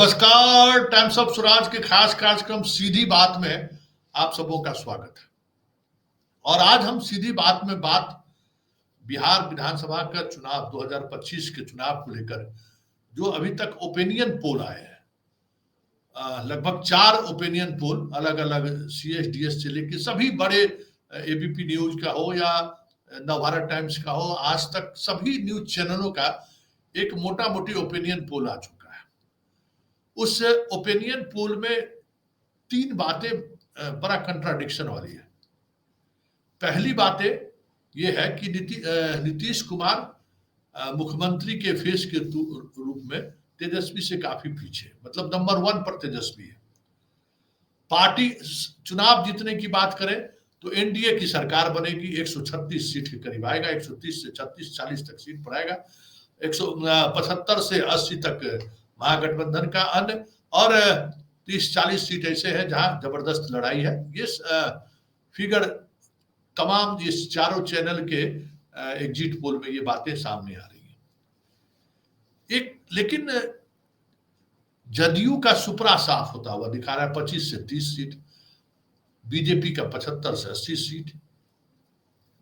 नमस्कार। Times of Swaraj के खास कार्यक्रम सीधी बात में आप सबों का स्वागत है। और आज हम सीधी बात में बात बिहार विधानसभा का चुनाव 2025 के चुनाव को लेकर जो अभी तक ओपिनियन पोल आए हैं, लगभग 4 ओपिनियन पोल अलग अलग CSDS से लेकर सभी बड़े ABP न्यूज का हो या नवभारत टाइम्स का हो, आज तक सभी न्यूज चैनलों का एक मोटा मोटी ओपिनियन पोल आ चुका है। उस ओपिनियन पोल में 3 बातें बड़ा कंट्राडिक्शन वाली है। पहली बातें ये है कि नीतीश कुमार मुख्यमंत्री के फेस के रूप में तेजस्वी से काफी पीछे, मतलब नंबर 1 पर तेजस्वी है। पार्टी चुनाव जीतने की बात करें तो एनडीए की सरकार बनेगी, 136 सीट के करीब आएगा, 130 से 36 40 तक सीट पर आएगा, 175 से 80 तक महागठबंधन का अन्य, और 30-40 सीट ऐसे हैं जहां जबरदस्त लड़ाई है। ये फिगर तमाम इस चारों चैनल के एग्जिट पोल में ये बातें सामने आ रही हैं। लेकिन जदयू का सुपरा साफ होता हुआ दिखा रहा है, 25 से 30 सीट, बीजेपी का 75 से 80 सीट।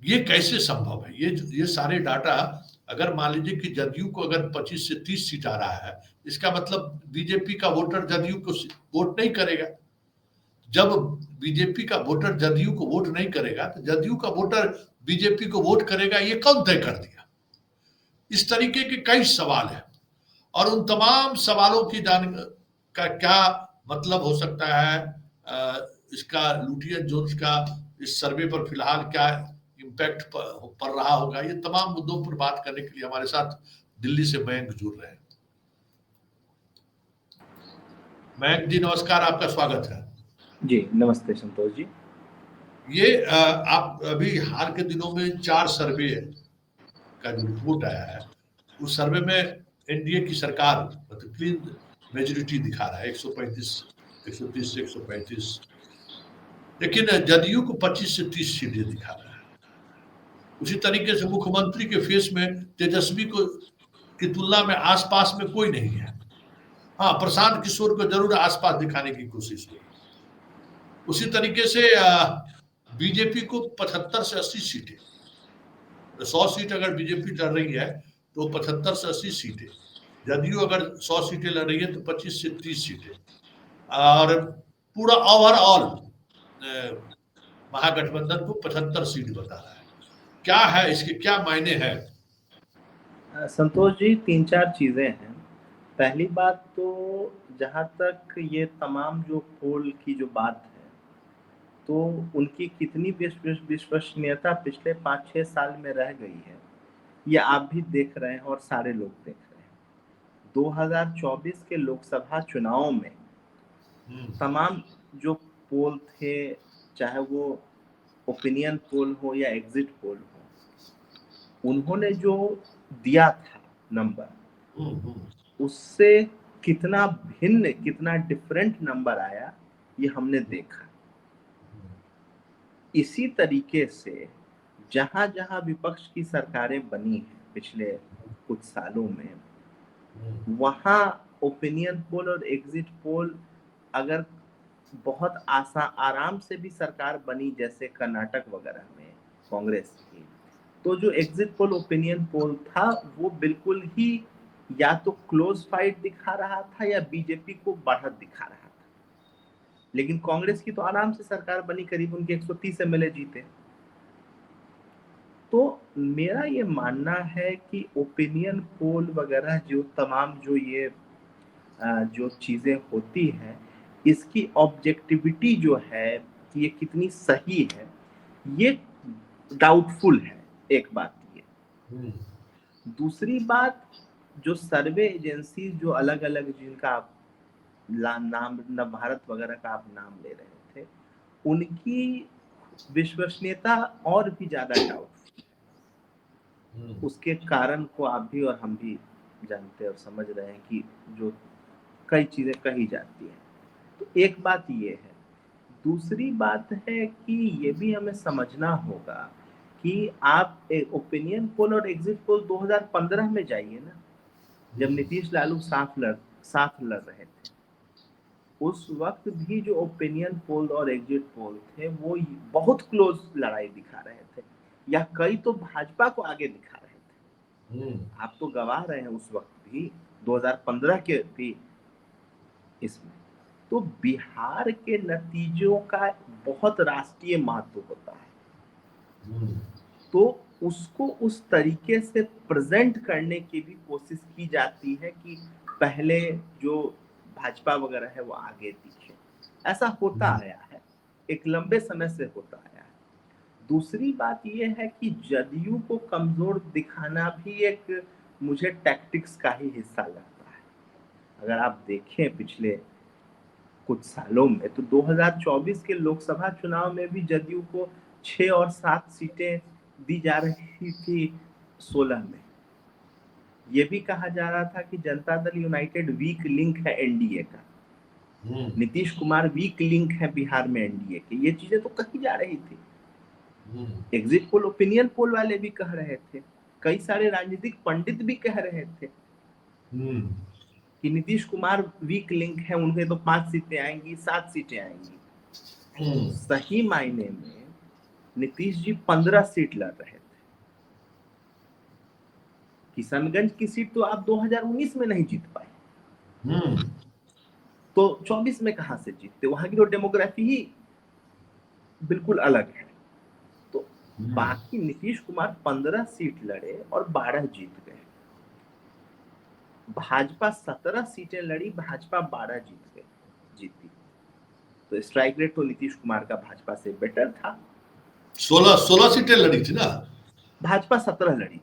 ये कैसे संभव है? ये सारे डाटा, अगर मान लीजिए कि जदयू को अगर 25 से 30 सीट आ रहा है, इसका मतलब बीजेपी का वोटर जदयू को वोट नहीं करेगा। जब बीजेपी का वोटर जदयू को वोट नहीं करेगा तो जदयू का वोटर बीजेपी को वोट करेगा, ये कौन तय कर दिया? इस तरीके के कई सवाल हैं और उन तमाम सवालों की का क्या मतलब हो सकता है, इसका लुटियन जोन्स का इस सर्वे पर फिलहाल क्या इम्पैक्ट पड़ रहा होगा, ये तमाम मुद्दों पर बात करने के लिए हमारे साथ दिल्ली से मयंक जुड़ रहे हैं। मयंक जी नमस्कार, आपका स्वागत है। जी नमस्ते संतोष जी। ये आप अभी हाल के दिनों में 4 सर्वे का जो रिपोर्ट आया है, उस सर्वे में एनडीए की सरकार मतलब क्लीन मेजोरिटी दिखा रहा है, 130 से 135, लेकिन जदयू को 25 से 30 सीटें दिखा रहा है। उसी तरीके से मुख्यमंत्री के फेस में तेजस्वी को की तुलना में आसपास में कोई नहीं है। हाँ, प्रशांत किशोर को जरूर आसपास दिखाने की कोशिश हुई। उसी तरीके से बीजेपी को 75 से 80 सीटें, 100 सीट अगर बीजेपी लड़ रही है तो 75 से 80 सीटें, जदयू अगर 100 सीटें लड़ रही है तो 25 से 30 सीटें, और पूरा ओवरऑल महागठबंधन को 75 सीट बता रहा है। क्या है इसके, क्या मायने हैं? संतोष जी 3-4 चीजें हैं। पहली बात तो जहां तक ये तमाम जो पोल की जो बात है, तो उनकी कितनी विश्वसनीयता पिछले 5-6 साल में रह गई है, ये आप भी देख रहे हैं और सारे लोग देख रहे हैं। 2024 के लोकसभा चुनाव में तमाम जो पोल थे, चाहे वो ओपिनियन पोल हो या एग्जिट पोल हो, उन्होंने जो दिया था नंबर, उससे कितना भिन्न, कितना डिफरेंट नंबर आया, ये हमने देखा। इसी तरीके से जहां जहां विपक्ष की सरकारें बनी हैं पिछले कुछ सालों में, वहां ओपिनियन पोल और एग्जिट पोल अगर बहुत आराम से भी सरकार बनी, जैसे कर्नाटक वगैरह में कांग्रेस की, तो जो एग्जिट पोल ओपिनियन पोल था वो बिल्कुल ही या तो क्लोज फाइट दिखा रहा था या बीजेपी को बढ़त दिखा रहा था। लेकिन कांग्रेस की तो आराम से सरकार बनी, करीब उनके 130 एमएलए जीते। तो मेरा ये मानना है कि ओपिनियन पोल वगैरह जो तमाम जो ये जो चीजें होती हैं, इसकी ऑब्जेक्टिविटी जो है कि ये कितनी सही है, ये डाउटफुल है। एक बात ये। दूसरी बात, जो सर्वे एजेंसी जो अलग अलग जिनका आप नाम नवभारत वगैरह का आप नाम ले रहे थे, उनकी विश्वसनीयता और भी ज्यादा डाउटफुल। उसके कारण को आप भी और हम भी जानते और समझ रहे हैं कि जो कई चीजें कही जाती हैं। तो एक बात ये है। दूसरी बात है कि ये भी हमें समझना होगा कि आप ओपिनियन पोल और एग्जिट पोल 2015 में जाइए ना, जब नीतीश लालू साथ लड़ रहे थे। उस वक्त भी जो ओपिनियन पोल और एग्जिट पोल थे वो बहुत क्लोज लड़ाई दिखा रहे थे, या कई तो भाजपा को आगे दिखा रहे थे। आप तो गवाह रहे हैं उस वक्त भी, 2015 के भी इसमें। तो बिहार के नतीजों का बहुत राष्ट्रीय महत्व होता है, तो उसको उस तरीके से प्रेजेंट करने की भी कोशिश की जाती है कि पहले जो भाजपा वगैरह है वो आगे दिखे। ऐसा होता आया है, एक लंबे समय से होता आया है। दूसरी बात ये है कि जदयू को कमजोर दिखाना भी एक मुझे टैक्टिक्स का ही हिस्सा लगता है। अगर आप देखें पिछले कुछ सालों में, तो 2024 के लोकसभा चुनाव में भी जदयू को 6 और 7 सीटें दी जा रही थी 16 में। ये भी कहा जा रहा था कि Janata Dal United weak link है एनडीए का, नीतीश कुमार वीक लिंक है बिहार में एनडीए के। ये चीजें तो कही जा रही थी। एग्जिट पोल, ओपिनियन पोल वाले भी कह रहे थे, कई सारे राजनीतिक पंडित भी कह रहे थे कि नीतीश कुमार वीक लिंक है, उनके तो 5 सीटें आएंगी, 7 सीटें आएंगी। सही मायने में नीतीश जी 15 सीट लड़ रहे थे। किशनगंज की सीट तो आप 2019 में नहीं जीत पाए, तो 24 में कहां से जीतते? वहां की तो डेमोग्राफी ही बिल्कुल अलग है। तो बाकी नीतीश कुमार 15 सीट लड़े और 12 जीत गए। भाजपा 17 सीटें लड़ी, भाजपा 12 जीती। तो स्ट्राइक रेट तो नीतीश कुमार का भाजपा से बेटर था। 16 सीटें लड़ी थी ना, भाजपा 17 लड़ी थी।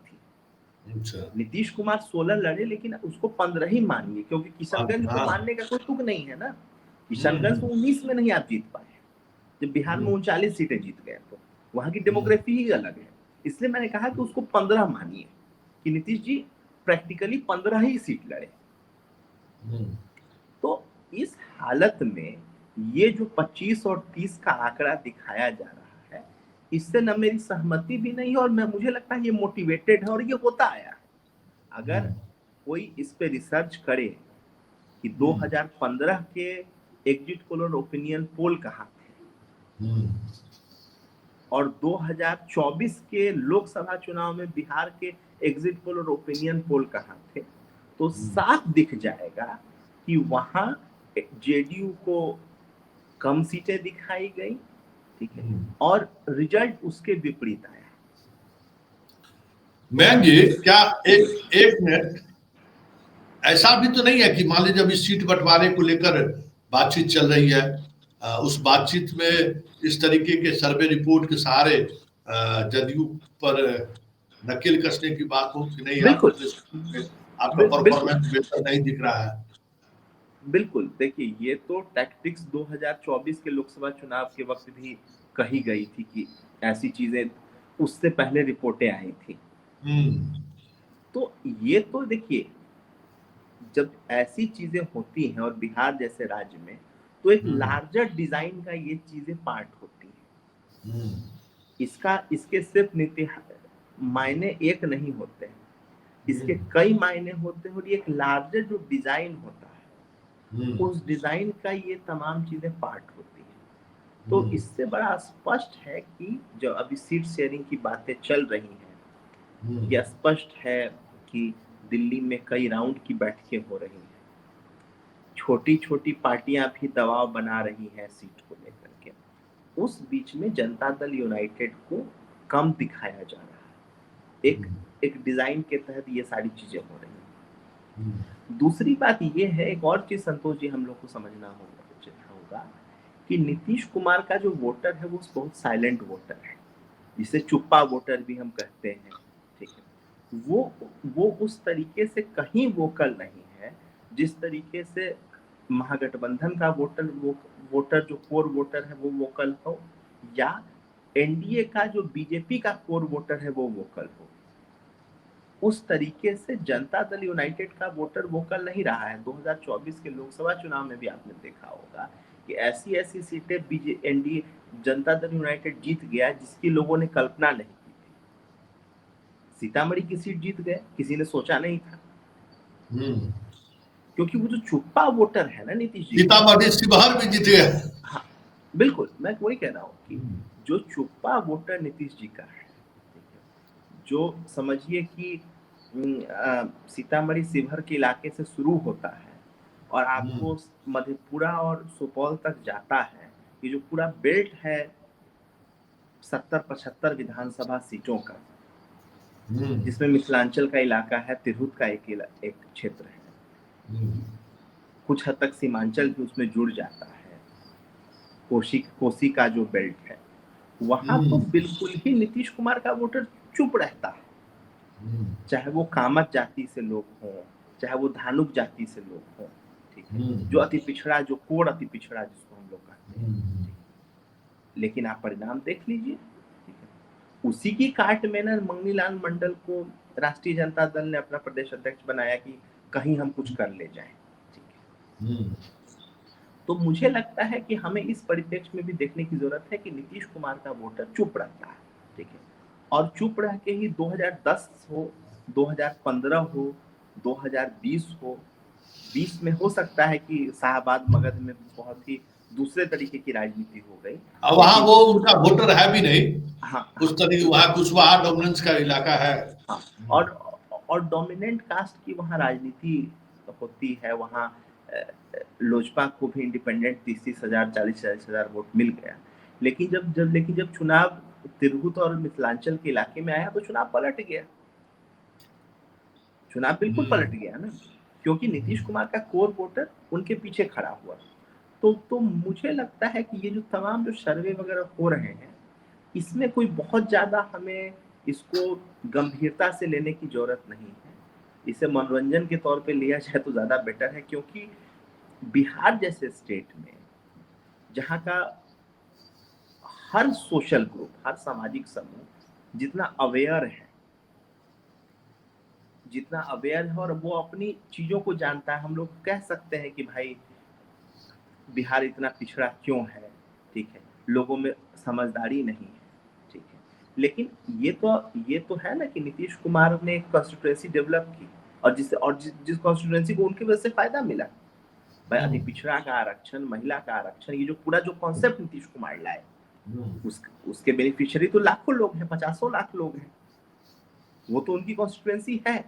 अच्छा। नीतीश कुमार 16 लड़े, लेकिन उसको 15 ही मानिए, क्योंकि किशनगंज को मानने का कोई तुक नहीं है ना। किशनगंज तो 19 में नहीं आप जीत पाए, जब बिहार में 39 सीटें जीत गए, तो वहां की डेमोग्राफी ही अलग है। इसलिए मैंने कहा कि उसको 15 मानिए, कि नीतीश जी प्रैक्टिकली 15 ही सीट लड़े। तो इस हालत में ये जो 25 और 30 का आंकड़ा दिखाया जा रहा है, इससे न मेरी सहमति भी नहीं है, और मुझे लगता है ये मोटिवेटेड है और ये होता आया है। अगर कोई इस पे रिसर्च करे कि 2015 के एग्जिट पोल और ओपिनियन पोल कहाँ थे और 2024 के लोकसभा चुनाव में बिहार के एग्जिट पोल और ओपिनियन पोल कहाँ थे, तो साफ दिख जाएगा कि वहां जेडीयू को कम सीटें दिखाई गई, ठीक है, और रिजल्ट उसके विपरीत आया। मैं जी क्या एक मिनट, ऐसा भी तो नहीं है कि मान लीजिए जब इस सीट बंटवारे को लेकर बातचीत चल रही है, उस बातचीत में इस तरीके के सर्वे रिपोर्ट के सहारे जदयू पर नकेल कसने की बात हो कि नहीं, आपका परफॉर्मेंस बेहतर नहीं दिख रहा है। बिल्कुल, देखिए ये तो टैक्टिक्स 2024 के लोकसभा चुनाव के वक्त भी कही गई थी कि ऐसी चीजें, उससे पहले रिपोर्टें आई थी। तो ये तो देखिए, जब ऐसी चीजें होती हैं और बिहार जैसे राज्य में, तो एक लार्जर डिजाइन का ये चीजें पार्ट होती है। इसके सिर्फ नीति मायने एक नहीं होते हैं, इसके कई मायने होते हैं, और ये एक लार्जर जो डिजाइन होता है, उस डिजाइन का ये तमाम चीजें पार्ट होती है। तो इससे बड़ा स्पष्ट है कि जो अभी सीट शेयरिंग की बातें चल रही हैं, यह स्पष्ट है कि दिल्ली में कई राउंड की बैठकें हो रही हैं, छोटी छोटी पार्टियां भी दबाव बना रही हैं सीट को लेकर के। उस बीच में जनता दल यूनाइटेड को कम दिखाया जा रहा है। एक डिजाइन के तहत ये सारी चीजें हो रही हैं। दूसरी बात ये है, एक और चीज संतोष जी हम लोग को समझना होगा कि नीतीश कुमार का जो वोटर है वो बहुत साइलेंट वोटर है, जिसे चुप्पा वोटर भी हम कहते हैं, ठीक है। वो उस तरीके से कहीं वोकल नहीं है जिस तरीके से महागठबंधन का वोटर जो कोर वोटर है वो वोकल हो, या एनडीए का जो बीजेपी का कोर वोटर है वो वोकल हो। उस तरीके से जनता दल यूनाइटेड का वोटर वोकल नहीं रहा है। 2024 के लोकसभा चुनाव में भी आपने देखा होगा कि ऐसी सीटें एनडीए जनता दल यूनाइटेड जीत गया जिसकी लोगों ने कल्पना नहीं की थी। सीतामढ़ी की सीट जीत गए, किसी ने सोचा नहीं था। क्योंकि वो जो चुप्पा वोटर है ना नीतीश जी, सीतामढ़ी शिवहर भी जीते हैं। हाँ बिल्कुल, मैं वही कह रहा हूँ कि जो चुप्पा वोटर नीतीश जी का है, जो समझिए कि सीतामढ़ी शिवहर के इलाके से शुरू होता है और आपको मधेपुरा और सुपौल तक जाता है, ये जो पूरा बेल्ट है 70-75 विधानसभा सीटों का, जिसमें मिथिलांचल का इलाका है, तिरहुत का एक क्षेत्र है, कुछ हद तक सीमांचल भी उसमें जुड़ जाता है, कोसी का जो बेल्ट है, वहां तो बिल्कुल ही नीतीश कुमार का वोटर चुप रहता है, चाहे वो कामत जाति से लोग हों, चाहे वो धानुक जाति से लोग हों, ठीक है, जो अति पिछड़ा, जो कोर अति पिछड़ा जिसको हम लोग कहते हैं, लेकिन आप परिणाम देख लीजिए, उसी की काट में ना मंगनीलाल मंडल को राष्ट्रीय जनता दल ने अपना प्रदेश अध्यक्ष बनाया कि कहीं हम कुछ कर ले जाएं, ठीक है। तो मुझे लगता है कि हमें इस परिप्रेक्ष्य में भी देखने की जरूरत है कि नीतीश कुमार का वोटर चुप रहता है, ठीक है, और चुप रह के ही 2010 हो, 2015 हो, 2020 हो, 20 में हो सकता है कि शाहबाद मगध में बहुत ही दूसरे तरीके की राजनीति हो गई। अब वहाँ वो उनका वोटर है भी नहीं, हाँ, उस तरीके वहाँ कुशवाहा डोमिनेंस का इलाका है। हाँ, और डोमिनेंट कास्ट की वहाँ राजनीति होती है, वहाँ लोजपा को भी इंडिपेंडेंट 30,000 40,000 वोट मिल गया, लेकिन जब चुनाव तिरहुत और मिथिलांचल के इलाके में आया तो चुनाव पलट गया, चुनाव बिल्कुल पलट गया ना, क्योंकि नीतीश कुमार का कोर वोटर उनके पीछे खड़ा हुआ। तो मुझे लगता है कि ये जो तमाम जो सर्वे वगैरह हो रहे हैं, इसमें कोई बहुत ज्यादा हमें इसको गंभीरता से लेने की जरूरत नहीं है, इसे मनोरंजन के तौर पे लिया जाए तो ज्यादा बेटर है, क्योंकि बिहार जैसे स्टेट में जहाँ का हर सोशल ग्रुप, हर सामाजिक समूह जितना अवेयर है और वो अपनी चीजों को जानता है, हम लोग कह सकते हैं कि भाई बिहार इतना पिछड़ा क्यों है, ठीक है, लोगों में समझदारी नहीं है, ठीक है, लेकिन ये तो है ना कि नीतीश कुमार ने एक कॉन्स्टिट्यूएंसी डेवलप की और जिस कॉन्स्टिट्यूएंसी को उनकी वजह से फायदा मिला, भाई अति पिछड़ा का आरक्षण, महिला का आरक्षण, ये जो पूरा जो कॉन्सेप्ट नीतीश कुमार लाए, उसके बेनिफिशियरी तो लाखों लोग हैं, 50 लाख लोग हैं, वो तो उनकी कॉन्स्टिट्यूएंसी है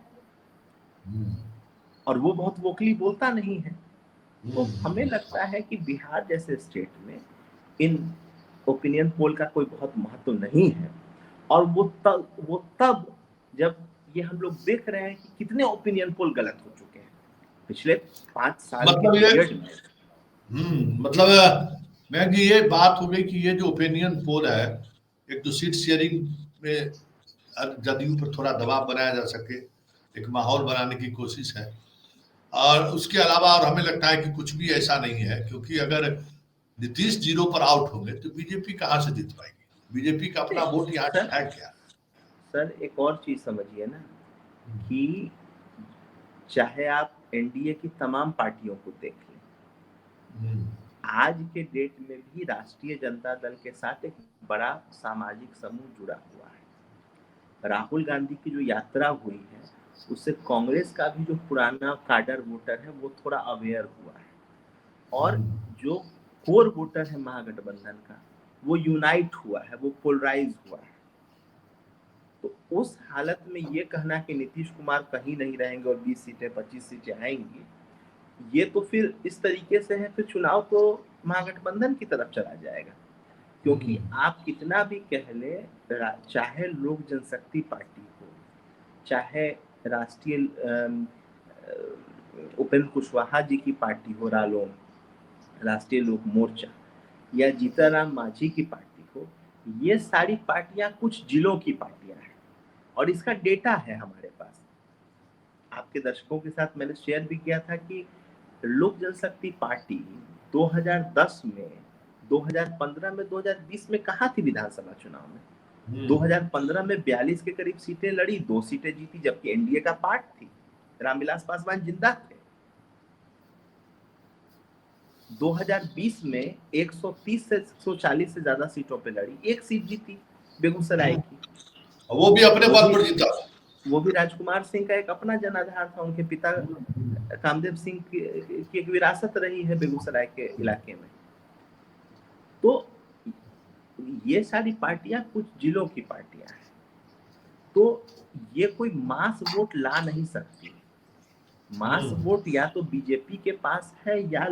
और वो बहुत वोकली बोलता नहीं है। तो हमें लगता है कि बिहार जैसे स्टेट में इन ओपिनियन पोल का कोई बहुत महत्व नहीं है, और वो तब जब ये हम लोग देख रहे हैं कि कितने ओपिनियन पोल गलत हो चुके हैं पिछले 5 साल के पीरियड में। मतलब मैं कि ये बात हो गई कि ये जो ओपिनियन पोल है, एक तो सीट शेयरिंग में जदयू पर थोड़ा दबाव बनाया जा सके, एक माहौल बनाने की कोशिश है, और उसके अलावा और हमें लगता है कि कुछ भी ऐसा नहीं है, क्योंकि अगर नीतीश 0 पर आउट होंगे तो बीजेपी कहाँ से जीत पाएगी, बीजेपी का अपना वोट यहाँ है क्या। सर एक और चीज समझिए ना कि चाहे आप एनडीए की तमाम पार्टियों को देख लें, आज के डेट में भी राष्ट्रीय जनता दल के साथ एक बड़ा सामाजिक समूह जुड़ा हुआ है। राहुल गांधी की जो यात्रा हुई है उससे कांग्रेस का भी जो पुराना काडर वोटर है वो थोड़ा अवेयर हुआ है, और जो कोर वोटर है महागठबंधन का वो यूनाइट हुआ है, वो पोलराइज हुआ है। तो उस हालत में ये कहना कि नीतीश कुमार कहीं नहीं रहेंगे और 20 सीटें 25 सीटें आएंगी, ये तो फिर इस तरीके से है, फिर चुनाव तो महागठबंधन की तरफ चला जाएगा, क्योंकि आप कितना भी कह ले, चाहे लोक जनशक्ति पार्टी हो, चाहे राष्ट्रीय उपेंद्र कुशवाहा जी की पार्टी हो, रालोम, राष्ट्रीय लोक मोर्चा, या जीतनराम मांझी की पार्टी हो, ये सारी पार्टियां कुछ जिलों की पार्टियां हैं, और इसका डेटा है हमारे पास। आपके दर्शकों के साथ मैंने शेयर भी किया था कि लोक जनशक्ति पार्टी 2010 में, 2015 में, 2020 में कहाँ थी विधानसभा चुनाव में। 2015 में 42 के करीब सीटें लड़ी, 2 सीटें जीती, जबकि एनडीए का पार्ट थी, रामविलास पासवान जिंदा थे। 2020 में 130 से 140 से ज्यादा सीटों पे लड़ी, 1 सीट जीती बेगूसराय की, वो भी अपने बल पर जीता, वो भी राजकुमार सिंह का एक अपना जनाधार था, उनके पिता कामदेव सिंह की एक विरासत रही है बेगूसराय के इलाके में। तो ये सारी पार्टियां कुछ जिलों की पार्टियां हैं, तो ये कोई मास वोट ला नहीं सकती। मास वोट या तो बीजेपी के पास है या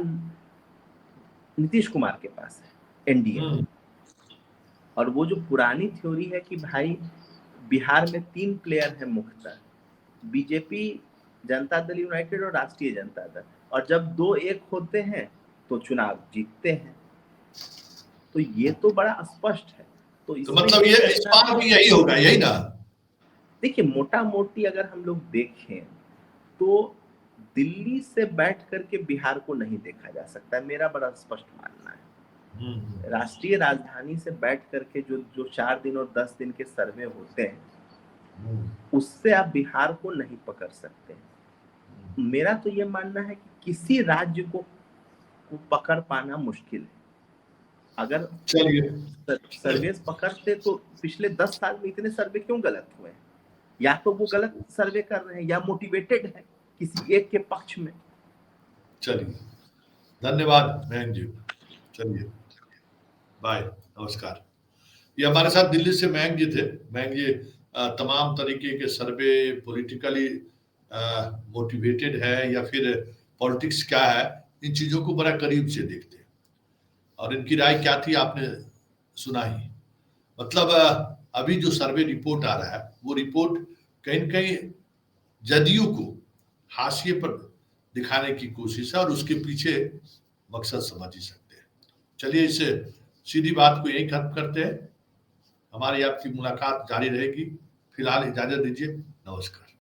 नीतीश कुमार के पास है, एनडीए। और वो जो पुरानी थ्योरी है कि भाई बिहार में 3 प्लेयर है मुख्यतः, बीजेपी, जनता दल यूनाइटेड और राष्ट्रीय जनता दल, और जब 2 एक होते हैं तो चुनाव जीतते हैं। तो ये तो बड़ा स्पष्ट है। तो मतलब ये इस बार भी यही होगा, यही ना? देखिए, मोटा मोटी अगर हम लोग देखें तो दिल्ली से बैठ करके बिहार को नहीं देखा जा सकता है, मेरा बड़ा स्पष्ट मानना है। राष्ट्रीय राजधानी से बैठ करके जो 4 दिन और 10 दिन के सर्वे होते हैं, उससे आप बिहार को नहीं पकड़ सकते। मेरा तो ये मानना है कि किसी राज्य को पकड़ पाना मुश्किल है। अगर सर्वे पकड़ते तो पिछले 10 साल में इतने सर्वे क्यों गलत हुए? या तो वो गलत सर्वे कर रहे हैं या मोटिवेटेड है किसी एक के पक्ष में। चलिए, धन्यवाद मयंक जी। चलिए, बाय, नमस्कार। ये हमारे साथ दिल्ली से मयंक जी थे। मयंक जी तमाम तरीके के सर्वे, पॉलिटिकली मोटिवेटेड है या फिर पॉलिटिक्स क्या है, इन चीजों को बड़ा करीब से देखते हैं, और इनकी राय क्या थी आपने सुना ही। मतलब अभी जो सर्वे रिपोर्ट आ रहा है, वो रिपोर्ट कहीं न कहीं जदयू को हाशिए पर दिखाने की कोशिश है, और उसके पीछे मकसद समझ ही सकते हैं। चलिए, इस सीधी बात को यही खत्म करते हैं। हमारी आपकी मुलाकात जारी रहेगी। फिलहाल इजाजत दीजिए, नमस्कार।